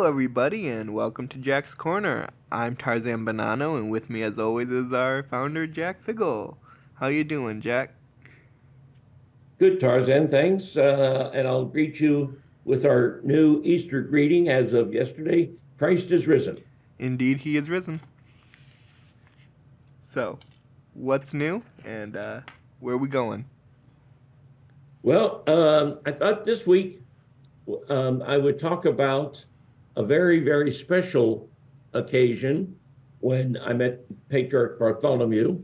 everybody, and welcome to Jack's Corner. I'm Tarzan Bonanno, and with me, as always, is our founder, Jack Figgle. How you doing, Jack? Good, Tarzan, thanks. And I'll greet you with our new Easter greeting as of yesterday. Christ is risen. Indeed, he is risen. So, what's new, and where are we going? Well, I thought this week I would talk about a very, very special occasion when I met Patriarch Bartholomew.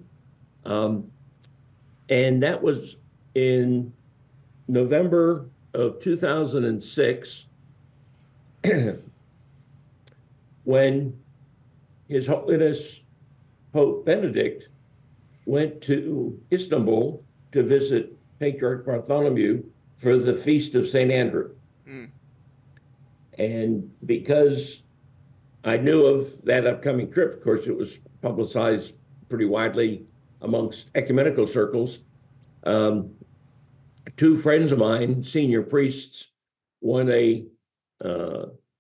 Um, and that was in November of 2006 when His Holiness Pope Benedict went to Istanbul to visit Patriarch Bartholomew for the Feast of St. Andrew. Mm. And because I knew of that upcoming trip, of course, it was publicized pretty widely amongst ecumenical circles. Two friends of mine, senior priests, one a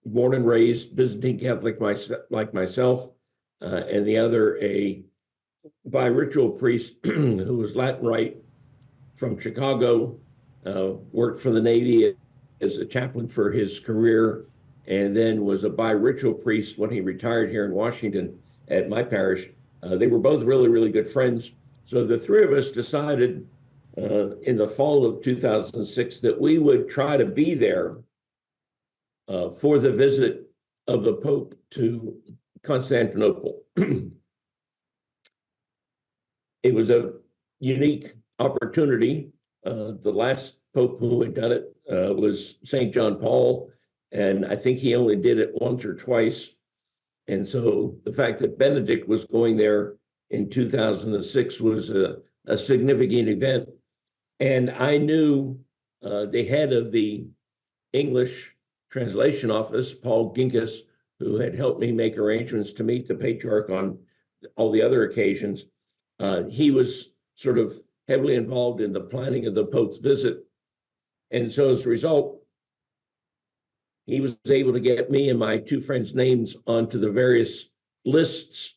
born and raised Byzantine Catholic like myself, and the other a bi-ritual priest who was Latin Rite from Chicago, worked for the Navy as a chaplain for his career, and then was a bi-ritual priest when he retired here in Washington at my parish. They were both really, really good friends. So the three of us decided in the fall of 2006 that we would try to be there for the visit of the Pope to Constantinople. It was a unique opportunity. The last Pope who had done it was St. John Paul, and I think he only did it once or twice. And so the fact that Benedict was going there in 2006 was a significant event. And I knew the head of the English translation office, Paul Ginkas, who had helped me make arrangements to meet the Patriarch on all the other occasions. He was sort of heavily involved in the planning of the Pope's visit. And so as a result, he was able to get me and my two friends' names onto the various lists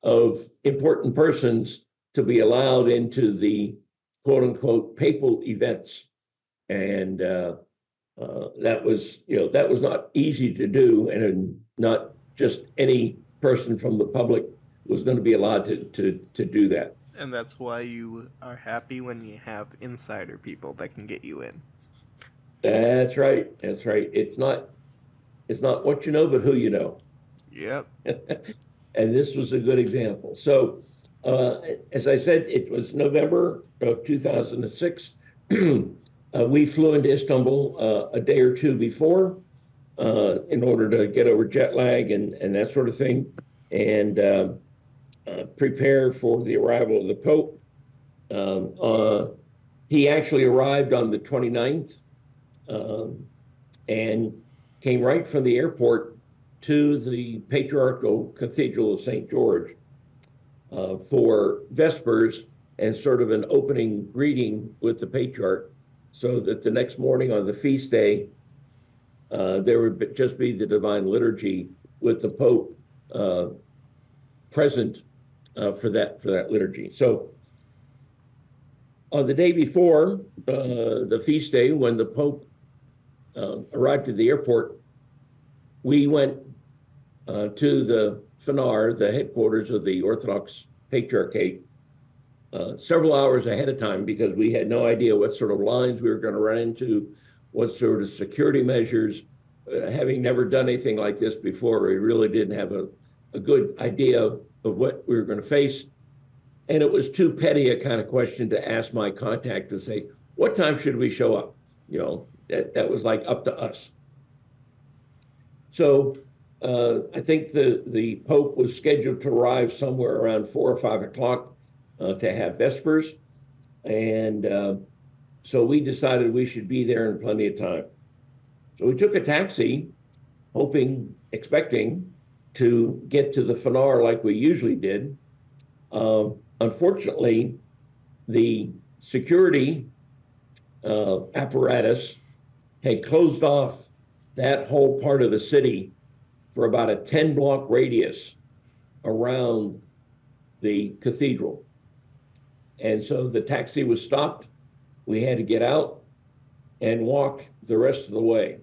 of important persons to be allowed into the quote unquote papal events. And that was not easy to do, and not just any person from the public was going to be allowed to do that. And that's why you are happy when you have insider people that can get you in. That's right. That's right. It's not what you know, but who you know. Yep. And this was a good example. So, as I said, it was November of 2006. We flew into Istanbul a day or two before in order to get over jet lag and that sort of thing, and prepare for the arrival of the Pope. He actually arrived on the 29th and came right from the airport to the Patriarchal Cathedral of St. George for Vespers and sort of an opening greeting with the Patriarch, so that the next morning on the feast day, there would just be the Divine Liturgy with the Pope present for that liturgy. So on the day before the feast day, when the Pope arrived at the airport, we went to the Phanar, the headquarters of the Orthodox Patriarchate, several hours ahead of time, because we had no idea what sort of lines we were going to run into, what sort of security measures. Having never done anything like this before, we really didn't have a good idea of what we were going to face. And it was too petty a kind of question to ask my contact to say, what time should we show up? That was like up to us. So I think the Pope was scheduled to arrive somewhere around 4 or 5 o'clock to have Vespers. And so we decided we should be there in plenty of time. So we took a taxi, expecting to get to the Phanar like we usually did. Unfortunately, the security apparatus had closed off that whole part of the city for about a 10-block radius around the cathedral. And so the taxi was stopped. We had to get out and walk the rest of the way.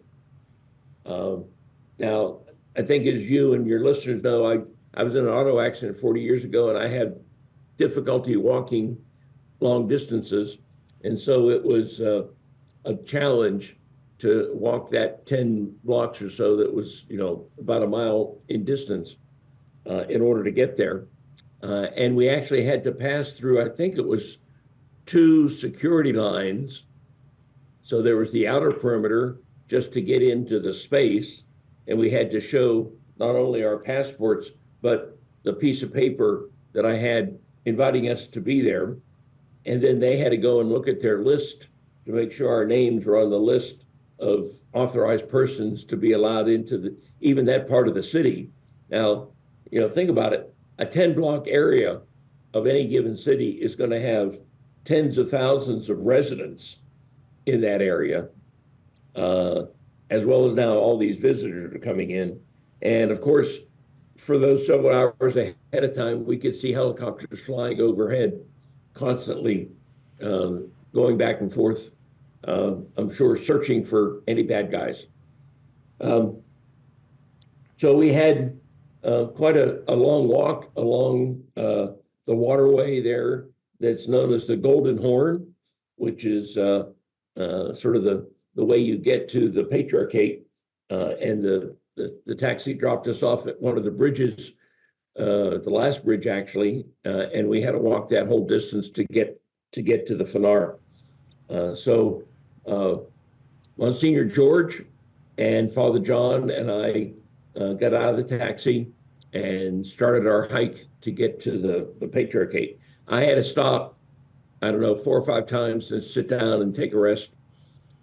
Now, I think as you and your listeners know, I was in an auto accident 40 years ago, and I had difficulty walking long distances. And so it was a challenge to walk that 10 blocks or so that was, about a mile in distance in order to get there. And we actually had to pass through, I think it was 2 security lines. So there was the outer perimeter just to get into the space. And we had to show not only our passports, but the piece of paper that I had inviting us to be there. And then they had to go and look at their list to make sure our names were on the list of authorized persons to be allowed into even that part of the city. Now, think about it. A 10-block area of any given city is going to have tens of thousands of residents in that area, as well as now all these visitors are coming in. And of course, for those several hours ahead of time, we could see helicopters flying overhead constantly, going back and forth, I'm sure searching for any bad guys. So we had quite a long walk along the waterway there that's known as the Golden Horn, which is sort of the way you get to the Patriarchate. And the taxi dropped us off at one of the bridges, the last bridge actually, and we had to walk that whole distance to get to the Fanar. So Monsignor George and Father John and I got out of the taxi and started our hike to get to the Patriarchate. I had to stop, I don't know, 4 or 5 times and sit down and take a rest.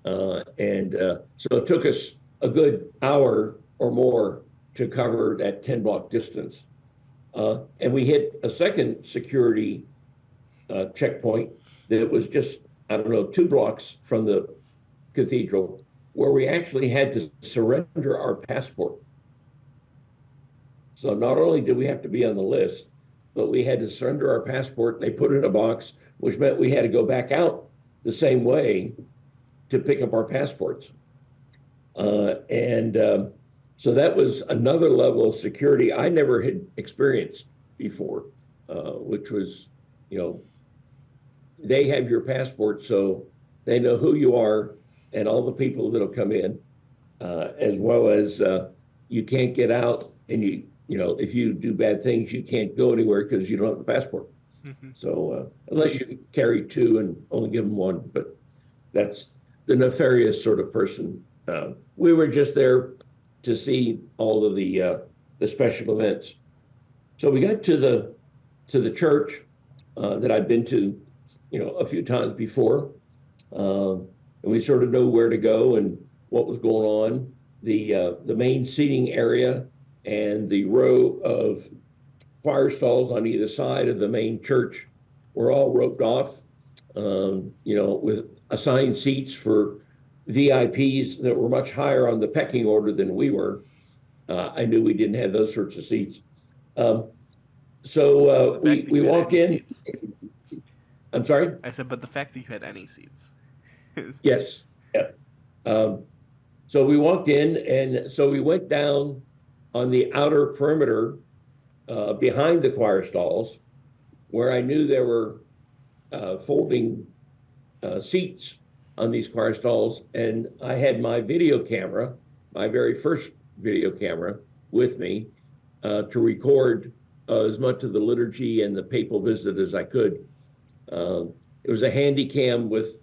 So it took us a good hour or more to cover that 10-block distance. And we hit a second security checkpoint that was just, I don't know, 2 blocks from the cathedral, where we actually had to surrender our passport. So not only did we have to be on the list, but we had to surrender our passport. They put it in a box, which meant we had to go back out the same way to pick up our passports. So that was another level of security I never had experienced before, which was, they have your passport, so they know who you are and all the people that'll come in, as well as you can't get out, and if you do bad things, you can't go anywhere because you don't have a passport. Mm-hmm. So unless you carry 2 and only give them 1, but that's the nefarious sort of person. We were just there to see all of the special events. So we got to the church that I'd been to, a few times before, and we sort of know where to go and what was going on. The main seating area and the row of choir stalls on either side of the main church were all roped off, with assigned seats for VIPs that were much higher on the pecking order than we were. I knew we didn't have those sorts of seats. So we walked in. Seats. I'm sorry? I said, but the fact that you had any seats. Yes. Yeah. So we walked in, and so we went down on the outer perimeter behind the choir stalls, where I knew there were folding seats on these choir stalls, and I had my video camera, my very first video camera, with me to record as much of the liturgy and the papal visit as I could. It was a handy cam with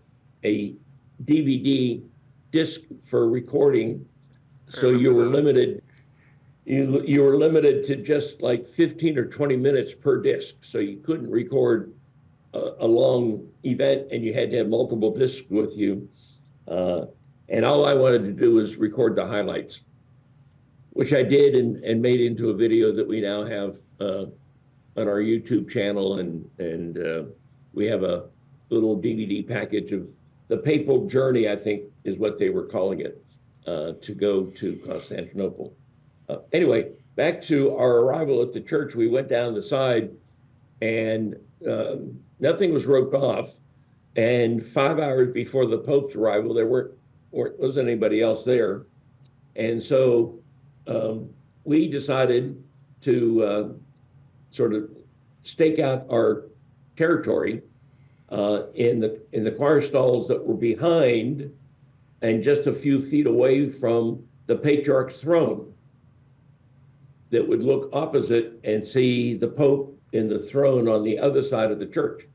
a DVD disc for recording, so you were limited. You were limited to just like 15 or 20 minutes per disc, so you couldn't record a long event, and you had to have multiple discs with you. And all I wanted to do was record the highlights, which I did and made into a video that we now have on our YouTube channel. And we have a little DVD package of the papal journey, I think is what they were calling it, to go to Constantinople. Anyway, back to our arrival at the church, we went down the side and nothing was roped off. And 5 hours before the Pope's arrival, there wasn't anybody else there. And so we decided to sort of stake out our territory in the choir stalls that were behind and just a few feet away from the Patriarch's throne, that would look opposite and see the Pope in the throne on the other side of the church.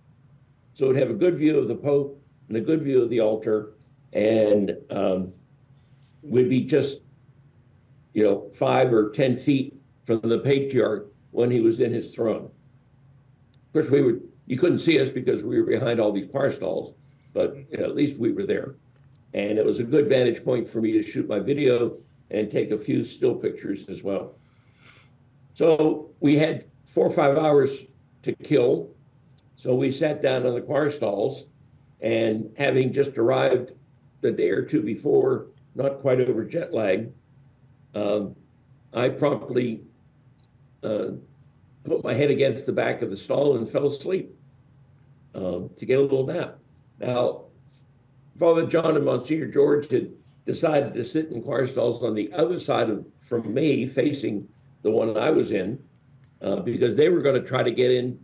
So it'd have a good view of the Pope and a good view of the altar, and we'd be just 5 or 10 feet from the Patriarch when he was in his throne. Of course, you couldn't see us because we were behind all these choir stalls, but at least we were there. And it was a good vantage point for me to shoot my video and take a few still pictures as well. So we had 4 or 5 hours to kill. So we sat down in the choir stalls, and having just arrived the day or two before, not quite over jet lag, I promptly put my head against the back of the stall and fell asleep to get a little nap. Now, Father John and Monsignor George had decided to sit in choir stalls on the other side from me, facing the one I was in, because they were going to try to get in,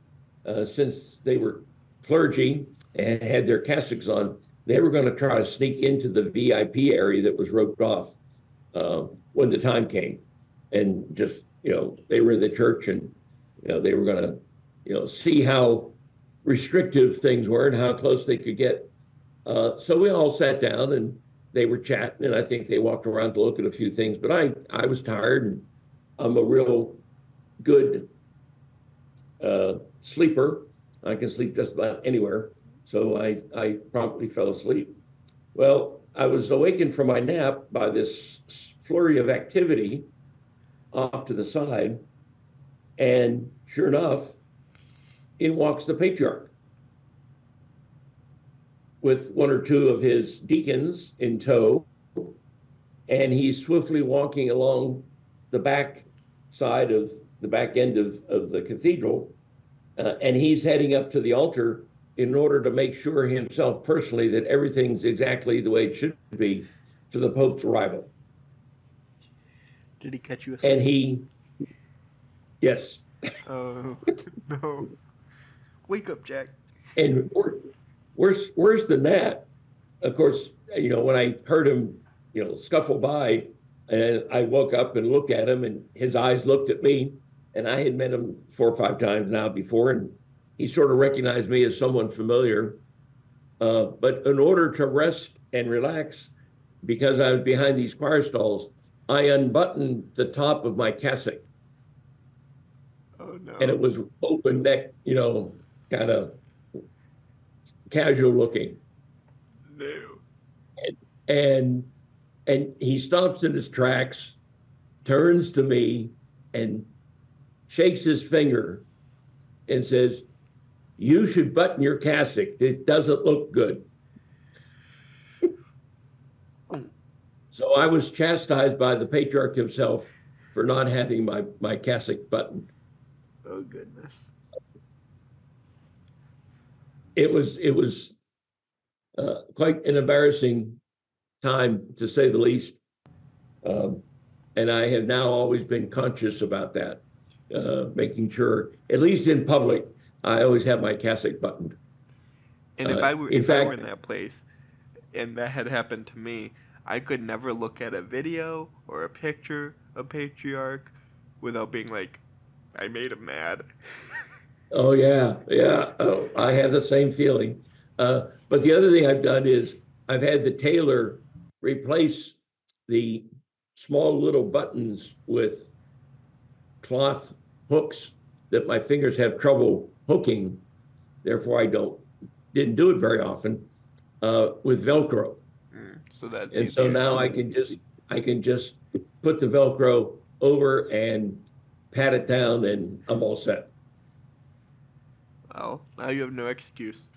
since they were clergy and had their cassocks on. They were going to try to sneak into the VIP area that was roped off when the time came, and just they were in the church, and they were going to see how restrictive things were and how close they could get. So we all sat down and they were chatting, and I think they walked around to look at a few things, but I was tired, and I'm a real good sleeper. I can sleep just about anywhere. So I promptly fell asleep. Well, I was awakened from my nap by this flurry of activity off to the side. And sure enough, in walks the Patriarch with 1 or 2 of his deacons in tow. And he's swiftly walking along the back side of the back end of the cathedral. And he's heading up to the altar in order to make sure himself personally that everything's exactly the way it should be for the Pope's arrival. Did he catch you asleep? And yes. Oh, no. Wake up, Jack. And worse than that, of course, when I heard him, scuffle by, and I woke up and looked at him, and his eyes looked at me, and I had met him 4 or 5 times now before, and he sort of recognized me as someone familiar. But in order to rest and relax, because I was behind these choir stalls, I unbuttoned the top of my cassock. Oh, no. And it was open neck, kind of casual looking. No. And he stops in his tracks, turns to me, and shakes his finger and says, "You should button your cassock. It doesn't look good." So I was chastised by the Patriarch himself for not having my cassock buttoned. Oh, goodness. It was quite an embarrassing time, to say the least. And I have now always been conscious about that, making sure, at least in public, I always have my cassock buttoned. And if I were in that place and that had happened to me, I could never look at a video or a picture of Patriarch without being like, I made him mad. Oh, yeah. Oh, I have the same feeling. But the other thing I've done is I've had the tailor replace the small little buttons with cloth hooks that my fingers have trouble hooking. Therefore, I didn't do it very often, with Velcro. So now I can just put the Velcro over and pat it down, and I'm all set. Well, now you have no excuse.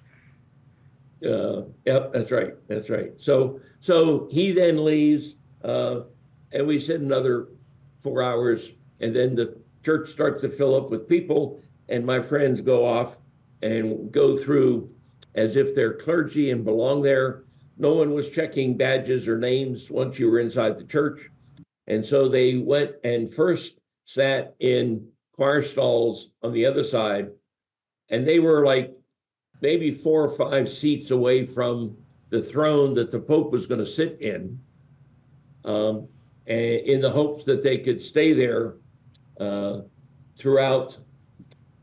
Yep, that's right. So he then leaves, and we sit another 4 hours, and then the church starts to fill up with people, and my friends go off and go through as if they're clergy and belong there. No one was checking badges or names once you were inside the church. And so they went and first sat in choir stalls on the other side, and they were like maybe 4 or 5 seats away from the throne that the Pope was going to sit in, and in the hopes that they could stay there throughout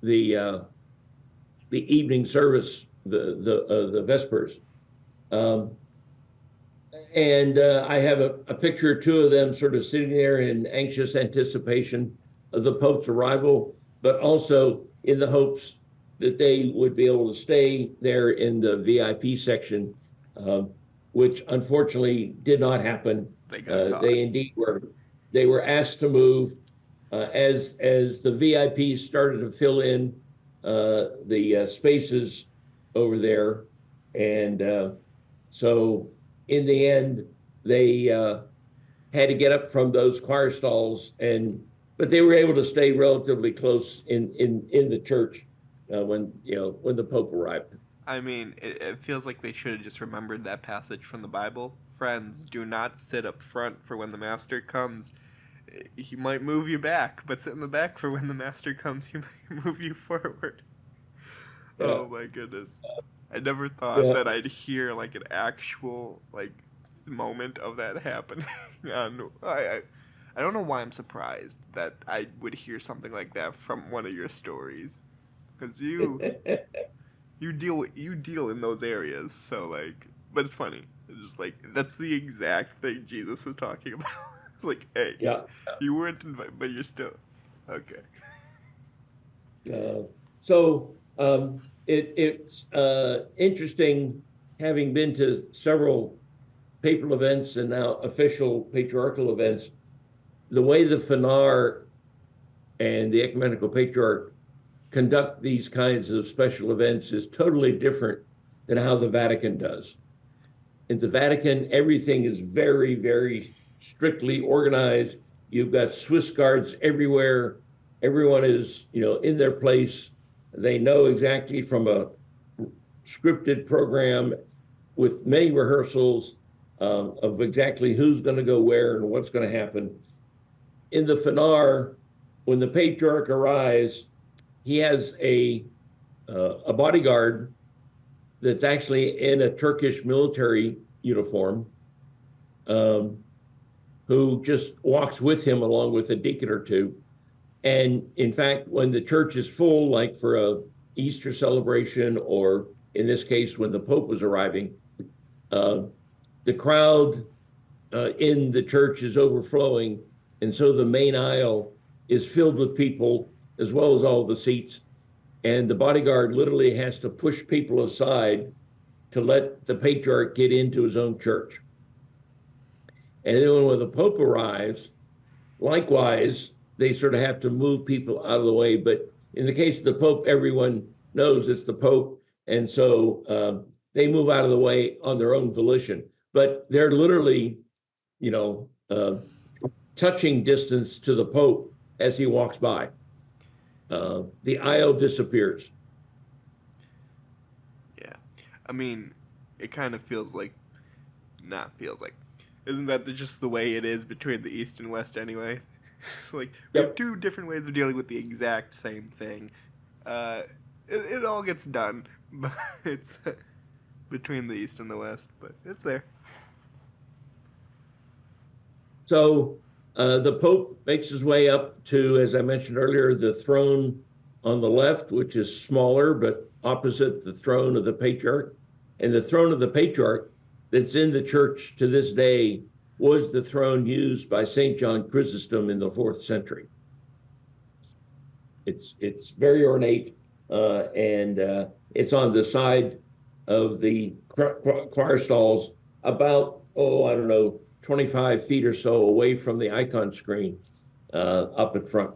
the evening service, the Vespers. And I have a picture or two of them sort of sitting there in anxious anticipation of the Pope's arrival, but also in the hopes that they would be able to stay there in the VIP section, which unfortunately did not happen. They indeed were. They were asked to move as the VIPs started to fill in the spaces over there, and so in the end, they had to get up from those choir stalls, but they were able to stay relatively close in the church when the Pope arrived. I mean, it feels like they should have just remembered that passage from the Bible. Friends, do not sit up front for when the master comes. He might move you back, but sit in the back for when the master comes, he might move you forward. Yeah. Oh my goodness. I never thought that I'd hear like an actual like moment of that happening. I don't know why I'm surprised that I would hear something like that from one of your stories, because you deal in those areas. So like, but it's funny. It's just like that's the exact thing Jesus was talking about. Like, hey, you weren't invited, but you're still okay. It's interesting, having been to several papal events and now official patriarchal events, the way the Fanar and the Ecumenical Patriarch conduct these kinds of special events is totally different than how the Vatican does. In the Vatican, everything is very, very strictly organized. You've got Swiss guards everywhere. Everyone is, in their place. They know exactly from a scripted program with many rehearsals of exactly who's going to go where and what's going to happen. In the Fanar, when the Patriarch arrives, he has a bodyguard that's actually in a Turkish military uniform, who just walks with him along with a deacon or two. And in fact, when the church is full, like for a Easter celebration, or in this case, when the Pope was arriving, the crowd in the church is overflowing. And so the main aisle is filled with people, as well as all the seats. And the bodyguard literally has to push people aside to let the Patriarch get into his own church. And then when the Pope arrives, likewise, they sort of have to move people out of the way. But in the case of the Pope, everyone knows it's the Pope. And so they move out of the way on their own volition. But they're literally, touching distance to the Pope as he walks by. The aisle disappears. Yeah. I mean, it kind of isn't that just the way it is between the East and West anyways? It's like, we have two different ways of dealing with the exact same thing. It all gets done, but it's between the East and the West, but it's there. So the Pope makes his way up to, as I mentioned earlier, the throne on the left, which is smaller, but opposite the throne of the Patriarch. And the throne of the Patriarch that's in the church to this day was the throne used by St. John Chrysostom in the 4th century. It's very ornate, and it's on the side of the choir stalls, about, 25 feet or so away from the icon screen up in front.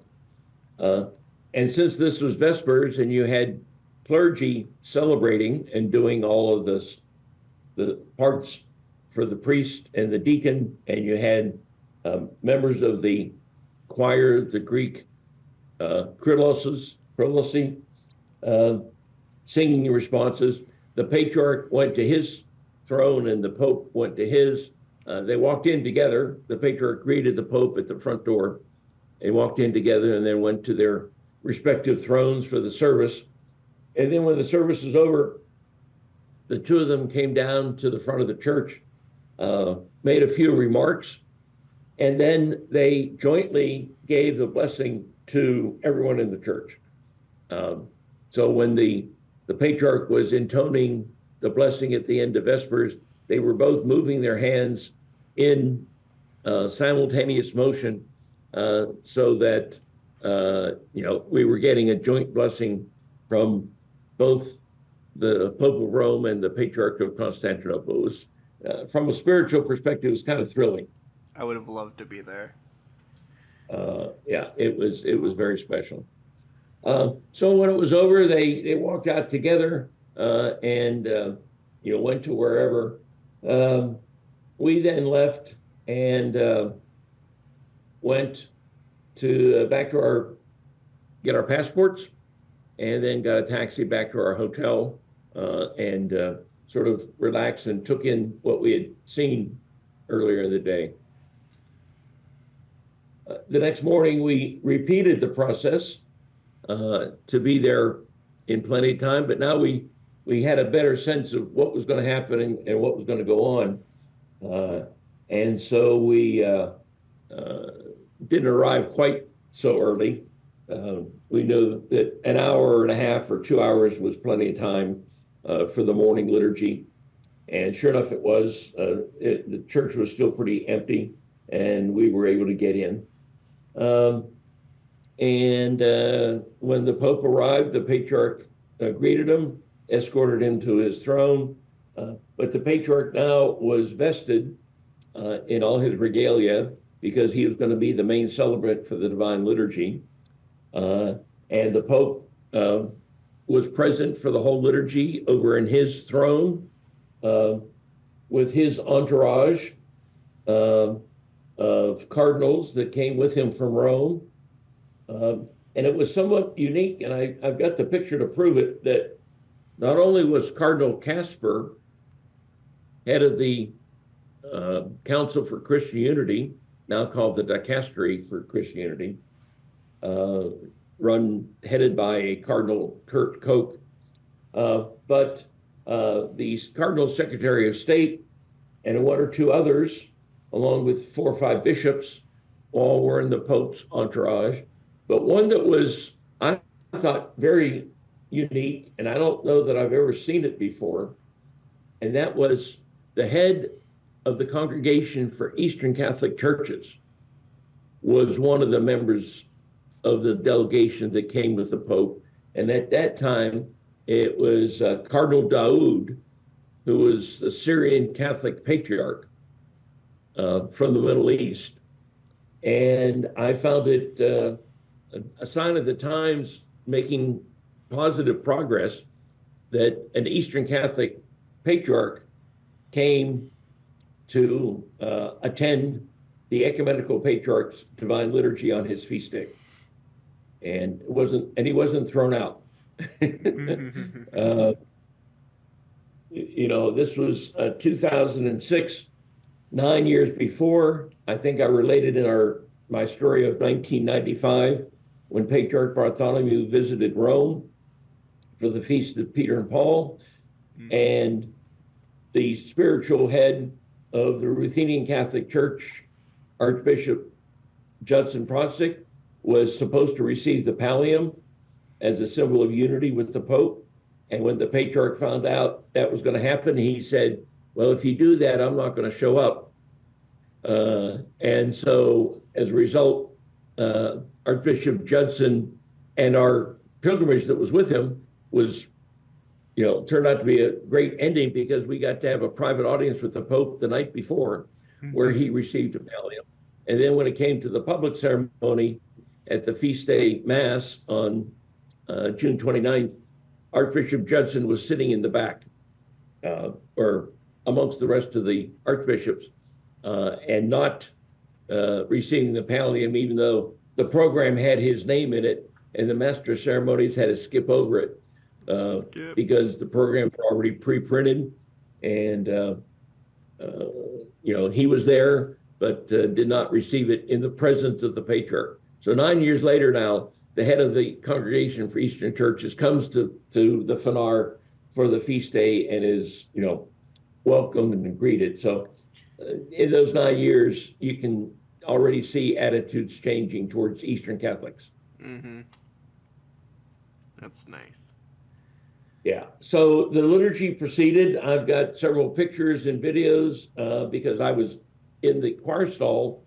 And since this was Vespers and you had clergy celebrating and doing all of the parts for the priest and the deacon, and you had members of the choir, the Greek Krylosy, singing responses. The Patriarch went to his throne and the Pope went to his. They walked in together. The Patriarch greeted the Pope at the front door. They walked in together and then went to their respective thrones for the service. And then when the service was over, the two of them came down to the front of the church, made a few remarks, and then they jointly gave the blessing to everyone in the church. So when the Patriarch was intoning the blessing at the end of Vespers, they were both moving their hands in simultaneous motion, so that we were getting a joint blessing from both the Pope of Rome and the Patriarch of Constantinople. It was, from a spiritual perspective, it was kind of thrilling. I would have loved to be there. Yeah, it was very special. So when it was over, they walked out together and went to wherever. We then left and went to back to get our passports, and then got a taxi back to our hotel and sort of relaxed and took in what we had seen earlier in the day. The next morning, we repeated the process to be there in plenty of time, but now we had a better sense of what was going to happen and what was going to go on. And so we didn't arrive quite so early. We knew that an hour and a half or 2 hours was plenty of time for the morning liturgy. And sure enough, it was. The church was still pretty empty, and we were able to get in. And when the Pope arrived, the Patriarch greeted him, escorted him to his throne. But the Patriarch now was vested in all his regalia because he was going to be the main celebrant for the Divine Liturgy. And the Pope was present for the whole liturgy over in his throne with his entourage of cardinals that came with him from Rome. And it was somewhat unique, and I've got the picture to prove it, that not only was Cardinal Casper head of the Council for Christian Unity, now called the Dicastery for Christian Unity, headed by Cardinal Kurt Koch, but the Cardinal Secretary of State and one or two others, along with 4 or 5 bishops, all were in the Pope's entourage. But one that was, I thought, very unique, and I don't know that I've ever seen it before, and that was the head of the Congregation for Eastern Catholic Churches was one of the members of the delegation that came with the Pope. And at that time, it was Cardinal Daoud, who was the Syrian Catholic Patriarch from the Middle East. And I found it a sign of the times making positive progress that an Eastern Catholic Patriarch came to attend the Ecumenical Patriarch's Divine Liturgy on his feast day. And he wasn't thrown out. This was 2006, 9 years before. I think I related in my story of 1995, when Patriarch Bartholomew visited Rome for the feast of Peter and Paul, and the spiritual head of the Ruthenian Catholic Church, Archbishop Judson Prozic, was supposed to receive the pallium as a symbol of unity with the Pope. And when the Patriarch found out that was going to happen, he said, well, if you do that, I'm not going to show up. And so as a result, Archbishop Judson and our pilgrimage that was with him was, turned out to be a great ending, because we got to have a private audience with the Pope the night before where he received a pallium. And then when it came to the public ceremony at the feast day mass on June 29th, Archbishop Judson was sitting in the back, or amongst the rest of the archbishops, and not receiving the pallium, even though the program had his name in it, and the master of ceremonies had to skip over it because the programs were already pre-printed, and he was there, but did not receive it in the presence of the patriarch. So 9 years later now, the head of the Congregation for Eastern Churches comes to the Fanar for the feast day and is, welcomed and greeted. So in those 9 years, you can already see attitudes changing towards Eastern Catholics. Mm-hmm. That's nice. Yeah. So the liturgy proceeded. I've got several pictures and videos because I was in the choir stall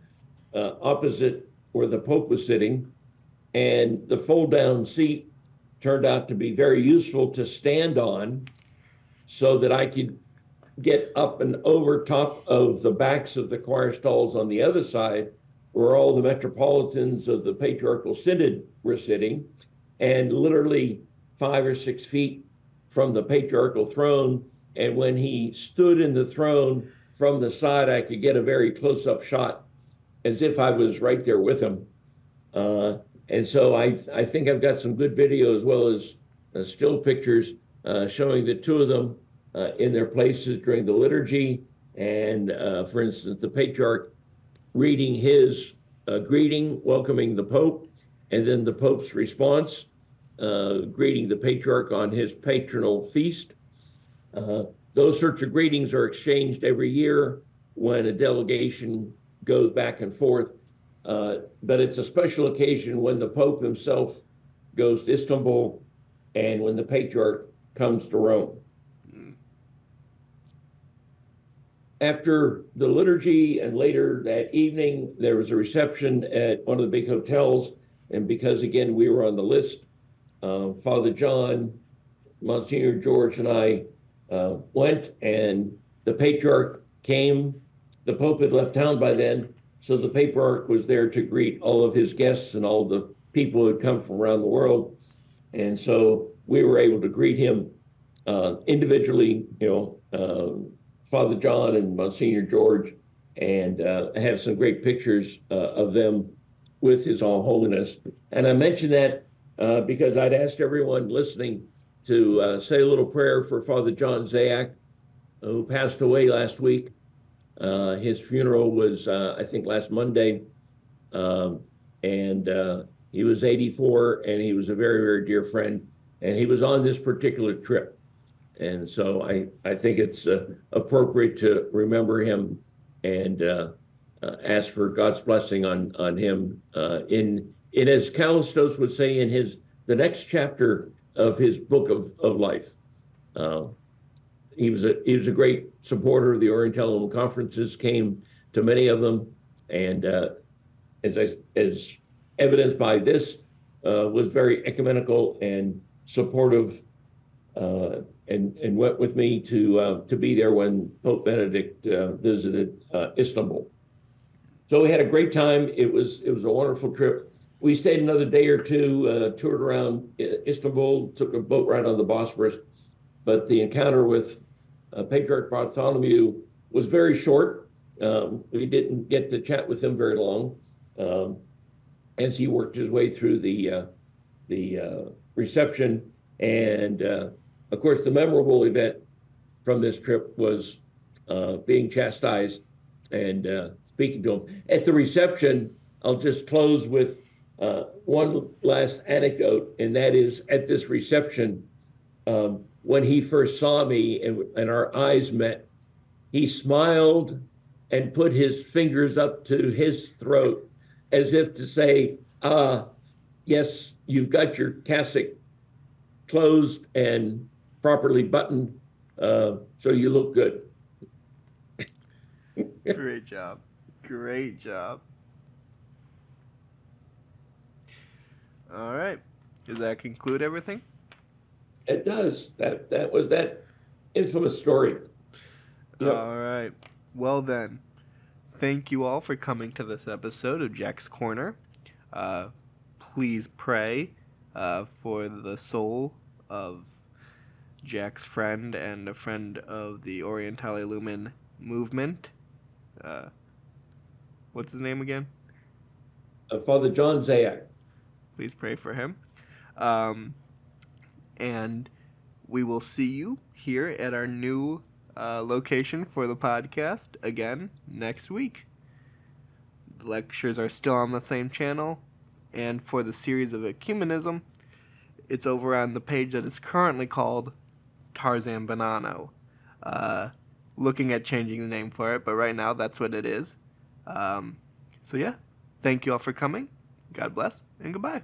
opposite where the Pope was sitting, and the fold-down seat turned out to be very useful to stand on so that I could get up and over top of the backs of the choir stalls on the other side where all the metropolitans of the Patriarchal Synod were sitting, and literally 5 or 6 feet from the patriarchal throne. And when he stood in the throne from the side, I could get a very close-up shot as if I was right there with him. And so I think I've got some good video as well as still pictures showing the two of them in their places during the liturgy. And for instance, the patriarch reading his greeting, welcoming the Pope, and then the Pope's response, greeting the patriarch on his patronal feast. Those sorts of greetings are exchanged every year when a delegation goes back and forth. But it's a special occasion when the Pope himself goes to Istanbul and when the patriarch comes to Rome. After the liturgy and later that evening, there was a reception at one of the big hotels. And because, again, we were on the list, Father John, Monsignor George, and I went, and the patriarch came. The Pope had left town by then, so the patriarch was there to greet all of his guests and all the people who had come from around the world. And so we were able to greet him individually, Father John and Monsignor George, and have some great pictures of them with His All Holiness. And I mention that because I'd asked everyone listening to say a little prayer for Father John Zayak, who passed away last week. His funeral was, I think, last Monday, and he was 84, and he was a very, very dear friend, and he was on this particular trip. And so I think it's appropriate to remember him and ask for God's blessing on him in as Callistos would say, in the next chapter of his book of life. He was a great supporter of the Orientalum conferences, came to many of them, and as evidenced by this, was very ecumenical and supportive, and went with me to be there when Pope Benedict visited Istanbul. So we had a great time. It was a wonderful trip. We stayed another day or two, toured around Istanbul, took a boat ride on the Bosphorus, but the encounter with Patriarch Bartholomew was very short. We didn't get to chat with him very long as he worked his way through the reception. And of course, the memorable event from this trip was being chastised and speaking to him. At the reception, I'll just close with one last anecdote, and that is at this reception, when he first saw me and our eyes met, he smiled and put his fingers up to his throat as if to say, yes, you've got your cassock closed and properly buttoned, so you look good. Great job. Great job. All right. Does that conclude everything? It does. That was that infamous story. Yep. All right. Well then, thank you all for coming to this episode of Jack's Corner. Please pray for the soul of Jack's friend and a friend of the Orientale Lumen movement. What's his name again? Father John Zayak. Please pray for him. And we will see you here at our new location for the podcast again next week. The lectures are still on the same channel, and for the series of ecumenism, it's over on the page that is currently called Tarzan Bonanno. Looking at changing the name for it, but right now that's what it is. So yeah, thank you all for coming. God bless, and goodbye.